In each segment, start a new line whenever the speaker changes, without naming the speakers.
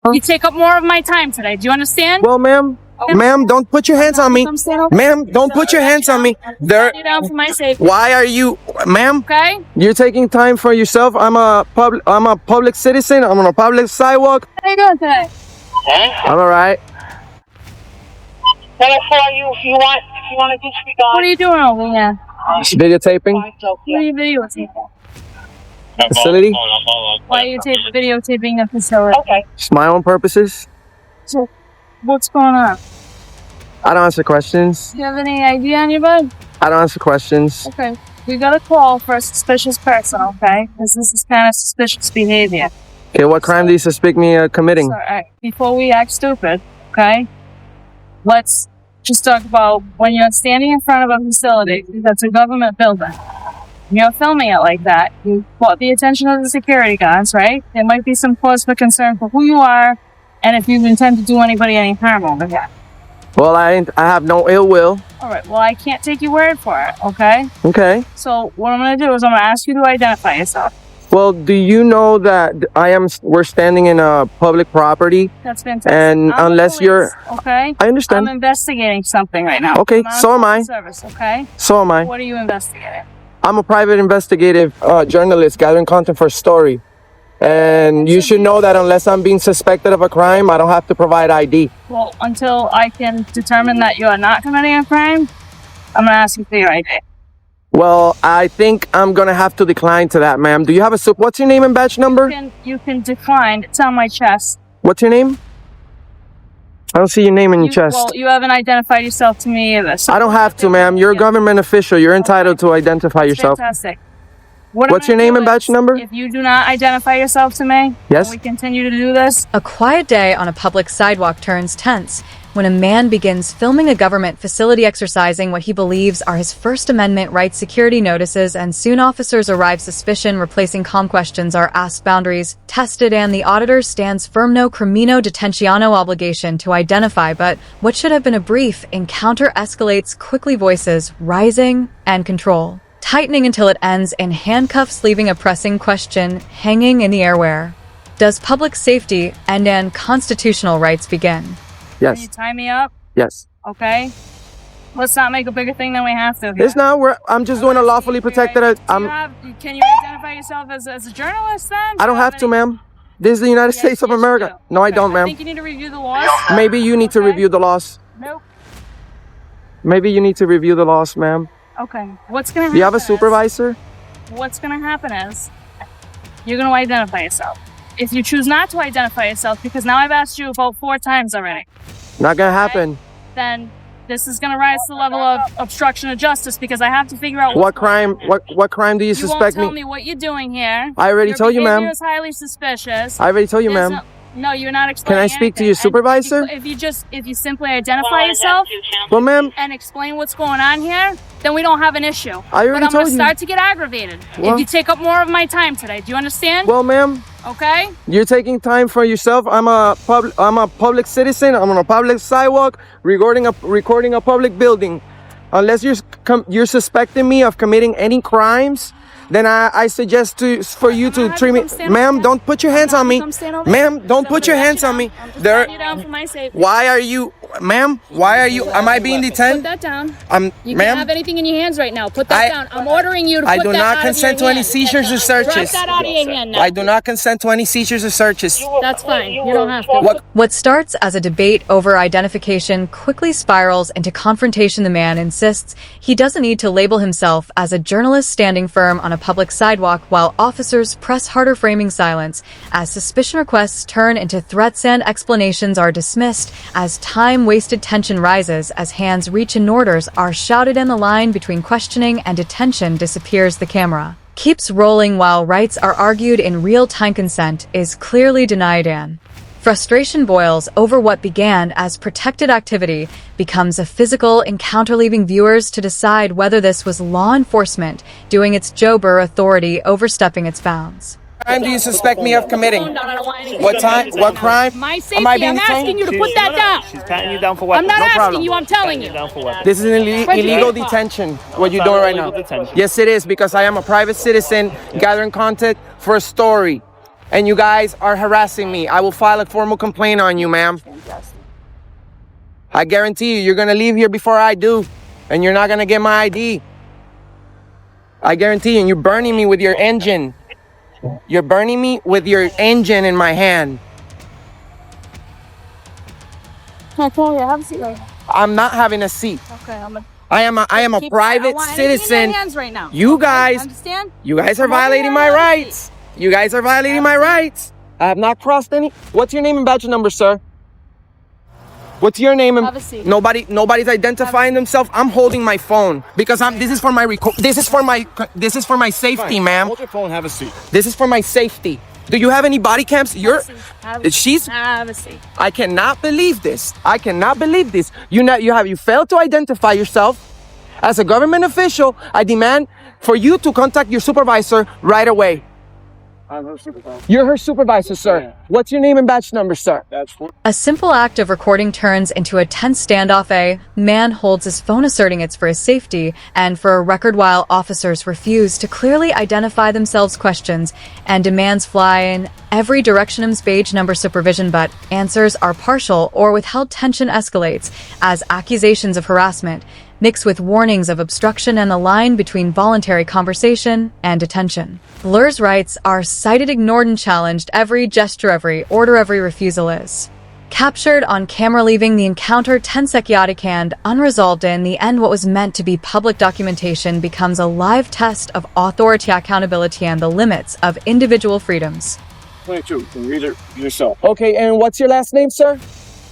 You take up more of my time today. Do you understand?
Well, ma'am, ma'am, don't put your hands on me. Ma'am, don't put your hands on me. There.
You down for my safety.
Why are you, ma'am?
Okay.
You're taking time for yourself. I'm a public citizen. I'm on a public sidewalk.
How are you doing today?
I'm all right.
You want to disregard?
What are you doing over here?
Videotaping.
What are you videotaping?
Facility.
Why are you videotaping the facility?
Okay.
It's my own purposes.
So, what's going on?
I don't answer questions.
Do you have any ID on your bud?
I don't answer questions.
Okay. We got a call for a suspicious person, okay? Because this is kind of suspicious behavior.
Okay, what crime do you suspect me of committing?
So, all right, before we act stupid, okay? Let's just talk about when you're standing in front of a facility that's a government building. You're filming it like that. You brought the attention of the security guards, right? There might be some cause for concern for who you are and if you intend to do anybody any harm over here.
Well, I have no ill will.
All right, well, I can't take your word for it, okay?
Okay.
So what I'm going to do is I'm going to ask you to identify yourself.
Well, do you know that we're standing in a public property?
That's fantastic.
And
I'm
unless
the police, okay?
I understand.
I'm investigating something right now.
Okay, so am I.
Service, okay?
So am I.
What are you investigating?
I'm a private investigative journalist gathering content for a story. And you should know that unless I'm being suspected of a crime, I don't have to provide ID.
Well, until I can determine that you are not committing a crime, I'm going to ask you for your ID.
Well, I think I'm going to have to decline to that, ma'am. Do you have what's your name and badge number?
You can decline. It's on my chest.
What's your name? I don't see your name in your chest.
Well, you haven't identified yourself to me either. So
I don't have to, ma'am. You're a government official. You're entitled to identify yourself.
Fantastic.
What's your name and badge number?
If you do not identify yourself to me,
yes,
and we continue to do this.
A quiet day on a public sidewalk turns tense when a man begins filming a government facility exercising what he believes are his First Amendment right security notices, and soon officers arrive. Suspicion replacing calm questions are asked, boundaries tested, and the auditor stands firm. No crimino detentiano obligation to identify, but what should have been a brief encounter escalates quickly, voices rising and control tightening until it ends in handcuffs, leaving a pressing question hanging in the air. Where does public safety and constitutional rights begin?
Yes.
Can you tie me up?
Yes.
Okay. Let's not make a bigger thing than we have to.
It's not. I'm just doing a lawfully protected.
Can you identify yourself as a journalist then?
I don't have to, ma'am. This is the United States of America. No, I don't, ma'am.
I think you need to review the laws.
Maybe you need to review the laws.
Nope.
Maybe you need to review the laws, ma'am.
Okay. What's going to happen?
Do you have a supervisor?
What's going to happen is you're going to identify yourself. If you choose not to identify yourself, because now I've asked you about 4 times already.
Not going to happen.
Then this is going to rise to the level of obstruction of justice, because I have to figure out
what crime. What crime do you suspect me?
You won't tell me what you're doing here.
I already told you, ma'am.
Your behavior is highly suspicious.
I already told you, ma'am.
No, you're not explaining.
Can I speak to your supervisor?
If you simply identify yourself,
well, ma'am,
and explain what's going on here, then we don't have an issue.
I already told you.
But I'm going to start to get aggravated if you take up more of my time today. Do you understand?
Well, ma'am.
Okay.
You're taking time for yourself. I'm a public citizen. I'm on a public sidewalk, recording a public building. Unless you're suspecting me of committing any crimes, then I suggest for you to treat me. Ma'am, don't put your hands on me. Ma'am, don't put your hands on me. Why are you, ma'am? Why are you? Am I being detained?
Put that down.
Ma'am.
You can't have anything in your hands right now. Put that down. I'm ordering you to put that out of your hand.
I do not consent to any seizures or searches.
Drop that out of your hand now.
I do not consent to any seizures or searches.
That's fine. You don't have to.
What starts as a debate over identification quickly spirals into confrontation. The man insists he doesn't need to label himself as a journalist standing firm on a public sidewalk, while officers press harder, framing silence as suspicion requests turn into threats and explanations are dismissed as time-wasted. Tension rises as hands reach and orders are shouted, and the line between questioning and detention disappears. The camera keeps rolling while rights are argued in real time. Consent is clearly denied, and frustration boils over what began as protected activity becomes a physical encounter, leaving viewers to decide whether this was law enforcement doing its job or authority overstepping its bounds.
What crime do you suspect me of committing? What time? What crime?
My safety. I'm asking you to put that down.
She's patting you down for what?
I'm not asking you. I'm telling you.
This is an illegal detention. What you're doing right now? Yes, it is, because I am a private citizen gathering content for a story. and you guys are harassing me. I will file a formal complaint on you, ma'am. I guarantee you, you're gonna leave here before I do, and you're not gonna get my ID. I guarantee you, and you're burning me with your engine. You're burning me with your engine in my hand.
Have a seat right now.
I'm not having a seat.
Okay,
I am a private citizen.
Right now.
You guys,
Understand?
you guys are violating my rights. You guys are violating my rights. I have not crossed any. What's your name and badge number, sir? What's your name?
Have a seat.
Nobody's identifying themselves. I'm holding my phone because this is for my safety, ma'am.
Hold your phone, have a seat.
This is for my safety. Do you have any body cams?
Have a seat.
I cannot believe this. I cannot believe this. You failed to identify yourself as a government official. I demand for you to contact your supervisor right away.
I'm her supervisor.
You're her supervisor, sir.
Yeah.
What's your name and badge number, sir?
That's for
A simple act of recording turns into a tense standoff. A man holds his phone asserting it's for his safety, and for a record while officers refuse to clearly identify themselves questions and demands fly in every directionum's badge number supervision, but answers are partial or withheld. Tension escalates as accusations of harassment mixed with warnings of obstruction and the line between voluntary conversation and detention. Blur's rights are cited, ignored, and challenged. Every gesture, every order, every refusal is captured on camera, leaving the encounter tense, chaotic, and unresolved. In the end, what was meant to be public documentation becomes a live test of authority, accountability, and the limits of individual freedoms.
22. You can read it yourself.
Okay, and what's your last name, sir?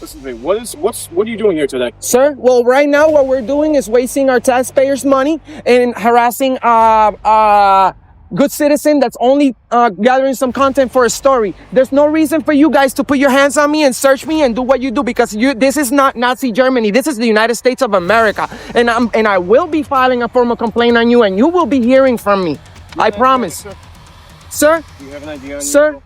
Listen to me. What are you doing here today?
Sir, well, right now what we're doing is wasting our taxpayers' money and harassing good citizen that's only gathering some content for a story. There's no reason for you guys to put your hands on me and search me and do what you do, because this is not Nazi Germany. This is the United States of America, and I will be filing a formal complaint on you, and you will be hearing from me. I promise. Sir?
Do you have an idea on
Sir?
you?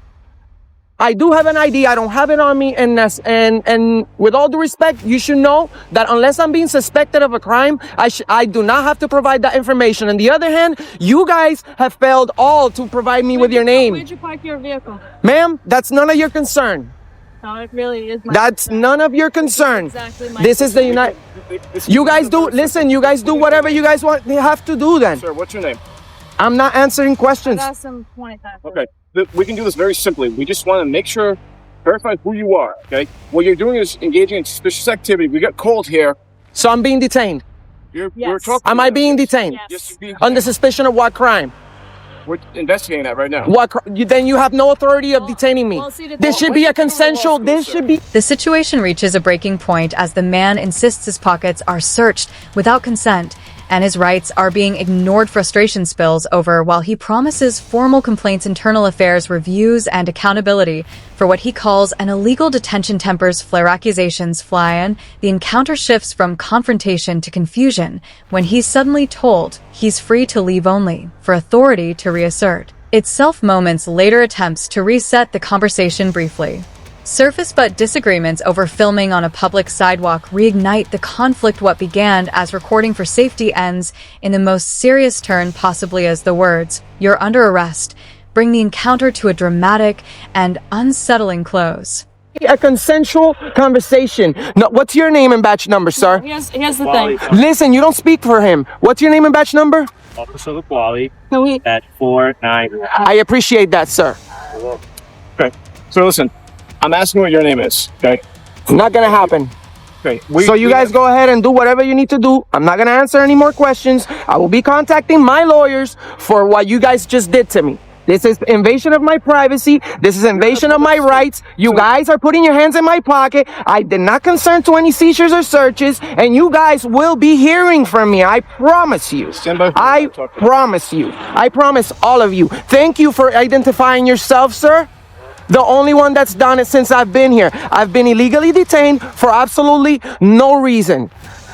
I do have an ID. I don't have it on me, and with all due respect, you should know that unless I'm being suspected of a crime, I do not have to provide that information. On the other hand, you guys have failed all to provide me with your name.
Where'd you park your vehicle?
Ma'am, that's none of your concern.
No, it really is my
That's
concern.
none of your concern.
Exactly my
This is the United. You guys do. Listen, you guys do whatever you guys want. You have to do then.
Sir, what's your name?
I'm not answering questions.
I've asked him 20 times.
Okay. We can do this very simply. We just want to make sure, verify who you are, okay? What you're doing is engaging in suspicious activity. We got called here.
So I'm being detained.
We're
Yes.
talking.
Am I being detained?
Yes.
Yes, you're being
Under suspicion of what crime?
We're investigating that right now.
Then you have no authority of detaining me.
well, see, the-
This should be a consensual. This should be.
The situation reaches a breaking point as the man insists his pockets are searched without consent and his rights are being ignored. Frustration spills over while he promises formal complaints, internal affairs reviews, and accountability for what he calls an illegal detention. Tempers flare, accusations fly in. The encounter shifts from confrontation to confusion when he's suddenly told he's free to leave, only for authority to reassert itself. Moments later, attempts to reset the conversation briefly surface, but disagreements over filming on a public sidewalk reignite the conflict. What began as recording for safety ends in the most serious turn possibly, as the words "you're under arrest" bring the encounter to a dramatic and unsettling close.
A consensual conversation. No, what's your name and badge number, sir?
Here's the thing.
Listen, you don't speak for him. What's your name and badge number?
Officer Quali
Can we?
at 49.
I appreciate that, sir.
Okay. So listen, I'm asking what your name is, okay?
Not gonna happen.
Okay.
So you guys go ahead and do whatever you need to do. I'm not gonna answer any more questions. I will be contacting my lawyers for what you guys just did to me. This is invasion of my privacy. This is invasion of my rights. You guys are putting your hands in my pocket. I did not consent to any seizures or searches, and you guys will be hearing from me. I promise you.
Stand by.
I promise you. I promise all of you. Thank you for identifying yourself, sir. The only one that's done it since I've been here. I've been illegally detained for absolutely no reason.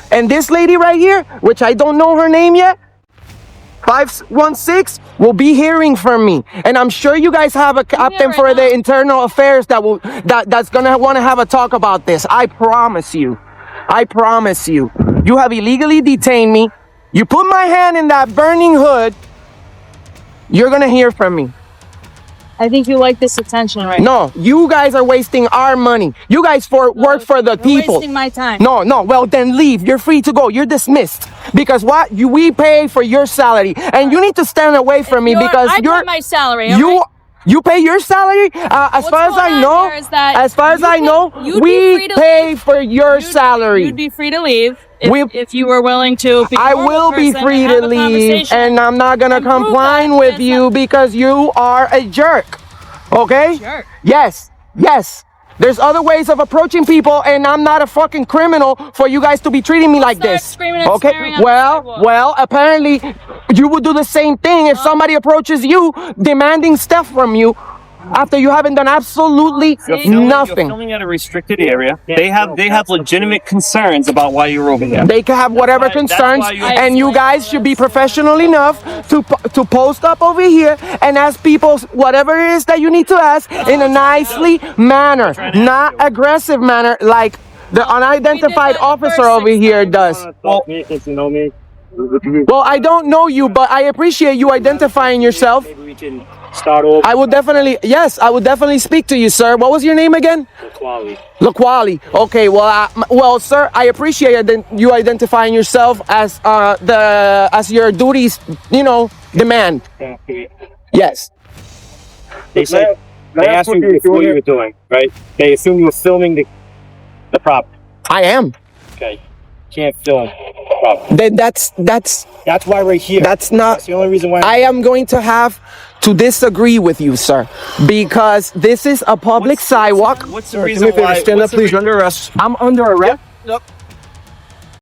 And this lady right here, which I don't know her name yet, 516, will be hearing from me. And I'm sure you guys have a captain for the internal affairs that's gonna want to have a talk about this. I promise you. I promise you. You have illegally detained me. You put my hand in that burning hood. You're gonna hear from me.
I think you like this attention right now.
No, you guys are wasting our money. You guys work for the
You're
people.
wasting my time.
No, well then leave. You're free to go. You're dismissed. Because what? We pay for your salary. And you need to stand away from me because
I
you're...
pay my salary,
You pay your salary? As far as I know, we pay for your salary.
You'd be free to leave if you were willing to.
I will be free to leave, and I'm not gonna comply with you because you are a jerk. Okay?
Jerk.
Yes. There's other ways of approaching people, and I'm not a fucking criminal for you guys to be treating me like this.
Screaming and staring at the sidewalk.
Well, apparently you would do the same thing if somebody approaches you demanding stuff from you after you haven't done absolutely nothing.
You're filming at a restricted area. They have legitimate concerns about why you're over there.
They can have whatever concerns, and you guys should be professional enough to post up over here and ask people whatever it is that you need to ask in a nicely manner, not aggressive manner like the unidentified officer over here does.
Well, if you know me.
Well, I don't know you, but I appreciate you identifying yourself.
Maybe we can start over.
I would definitely speak to you, sir. What was your name again? Laquali. Okay, well, sir, I appreciate you identifying yourself as your duties, demand.
Yes. They said they asked you what you were doing, right? They assumed you were filming the property.
I am.
Okay. Can't film property.
Then that's
why we're here.
That's
the only reason why.
I am going to have to disagree with you, sir, because this is a public sidewalk.
What's the reason why?
Stand up, please. You're under arrest. I'm under arrest.
Yep.